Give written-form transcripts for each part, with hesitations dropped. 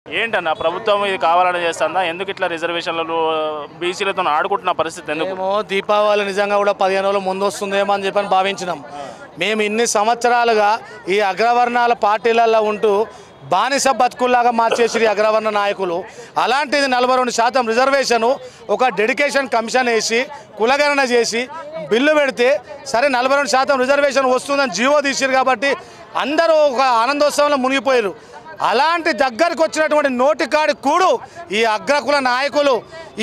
ఏంటన్నా ప్రభుత్వం ఇది కావాలని చేస్తుందా? ఎందుకు ఇట్లా రిజర్వేషన్లు బీసీలతో ఆడుకుంటున్న పరిస్థితి ఎందుకు? మేము దీపావళి నిజంగా కూడా 15 రోజులు ముందు వస్తుందేమో అని చెప్పని భావించినాం. మేము ఇన్ని సంవత్సరాలుగా ఈ అగ్రవర్ణాల పార్టీలలో ఉంటూ బానిస బతుకుల్లాగా మార్చేసి అగ్రవర్ణ నాయకులు. అలాంటిది 42% రిజర్వేషను ఒక డెడికేషన్ కమిషన్ వేసి కులగణన చేసి బిల్లు పెడితే సరే 42% రిజర్వేషన్ వస్తుందని జీవో తీసిరు కాబట్టి అందరూ ఒక ఆనందోత్సవంలో మునిగిపోయారు. అలాంటి దగ్గరికి వచ్చినటువంటి నోటికాడి కూడు ఈ అగ్రకుల నాయకులు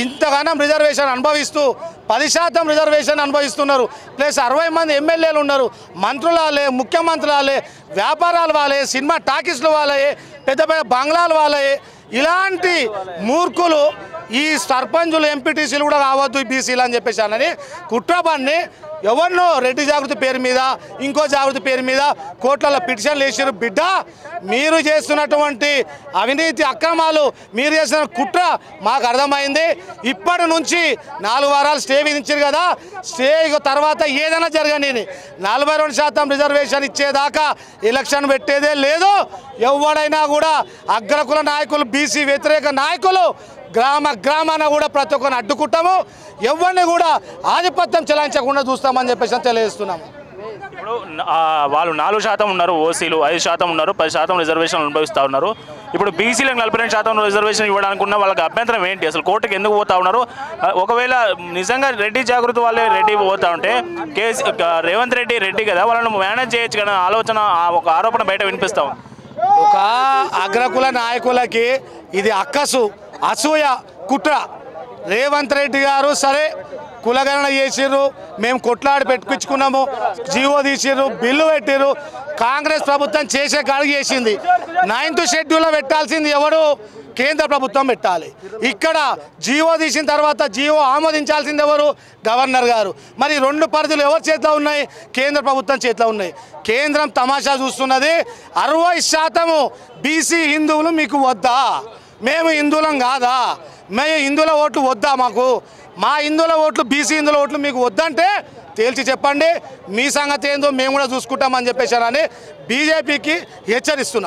ఇంతగానం రిజర్వేషన్ అనుభవిస్తూ 10% రిజర్వేషన్ అనుభవిస్తున్నారు. ప్లస్ 60 మంది ఎమ్మెల్యేలు ఉన్నారు, మంత్రులాలే, ముఖ్యమంత్రులాలే, వ్యాపారాలు వాళ్ళే, సినిమా టాకీస్లు వాళ్ళే, పెద్ద పెద్ద బంగ్లాలు వాళ్ళే. ఇలాంటి మూర్ఖులు ఈ సర్పంచులు ఎంపీటీసీలు కూడా కావద్దు ఈ బీసీలు అని చెప్పేసి అని కుట్రబాన్ని ఎవరినో రెడ్డి జాగృతి పేరు మీద ఇంకో జాగృతి పేరు మీద కోట్లలో పిటిషన్లు వేసారు. బిడ్డ, మీరు చేస్తున్నటువంటి అవినీతి అక్రమాలు, మీరు చేసిన కుట్ర మాకు అర్థమైంది. ఇప్పటి నుంచి 4 వారాలు స్టే విధించారు కదా, స్టే తర్వాత ఏదైనా జరగని 42% రిజర్వేషన్ ఇచ్చేదాకా ఎలక్షన్ పెట్టేదే లేదు. ఎవడైనా కూడా అగ్రకుల నాయకులు, బీసీ వ్యతిరేక నాయకులు గ్రామాన కూడా ప్రతి ఒక్కరిని అడ్డుకుంటాము. ఎవరిని కూడా ఆధిపత్యం చెలాయించకుండా చూస్తామని చెప్పేసి తెలియజేస్తున్నాము. ఇప్పుడు వాళ్ళు 4% ఉన్నారు, ఓసీలు 5% ఉన్నారు, 10% రిజర్వేషన్ అనుభవిస్తూ ఉన్నారు. ఇప్పుడు బీసీలకు 42% రిజర్వేషన్ ఇవ్వడానికి ఉన్న వాళ్ళకి అభ్యంతరం ఏంటి? అసలు కోర్టుకు ఎందుకు పోతా ఉన్నారు? ఒకవేళ నిజంగా రెడ్డి జాగృతి వాళ్ళే రెడ్డి పోతా ఉంటే రేవంత్ రెడ్డి కదా, వాళ్ళని మేనేజ్ చేయొచ్చు కదా ఆలోచన, ఒక ఆరోపణ బయట వినిపిస్తాం. ఒక అగ్రకుల నాయకులకి ఇది అక్కసు, అసూయ, కుట్ర. రేవంత్ రెడ్డి గారు సరే కులగణన చేసిర్రు, మేము కొట్లాడి పెట్టుకున్నాము, జీవో తీసిర్రు, బిల్లు పెట్టిర్రు. కాంగ్రెస్ ప్రభుత్వం చేసే కాడికి చేసింది. 9th షెడ్యూల్లో పెట్టాల్సింది ఎవడు? కేంద్ర ప్రభుత్వం పెట్టాలి. ఇక్కడ జీవో తీసిన తర్వాత జీవో ఆమోదించాల్సింది ఎవరు? గవర్నర్ గారు. మరి 2 పరిధులు ఎవరి చేతిలో ఉన్నాయి? కేంద్ర ప్రభుత్వం చేతిలో ఉన్నాయి. కేంద్రం తమాషా చూస్తున్నది. 60% బీసీ హిందువులు మీకు వద్దా? మేము హిందువులం కాదా? మేము హిందువుల ఓట్లు వద్దా? మా హిందువుల ఓట్లు, బీసీ హిందువుల ఓట్లు మీకు వద్దంటే తేల్చి చెప్పండి. మీ సంగతి ఏందో మేము కూడా చూసుకుంటామని చెప్పేసారని బీజేపీకి హెచ్చరిస్తున్నాం.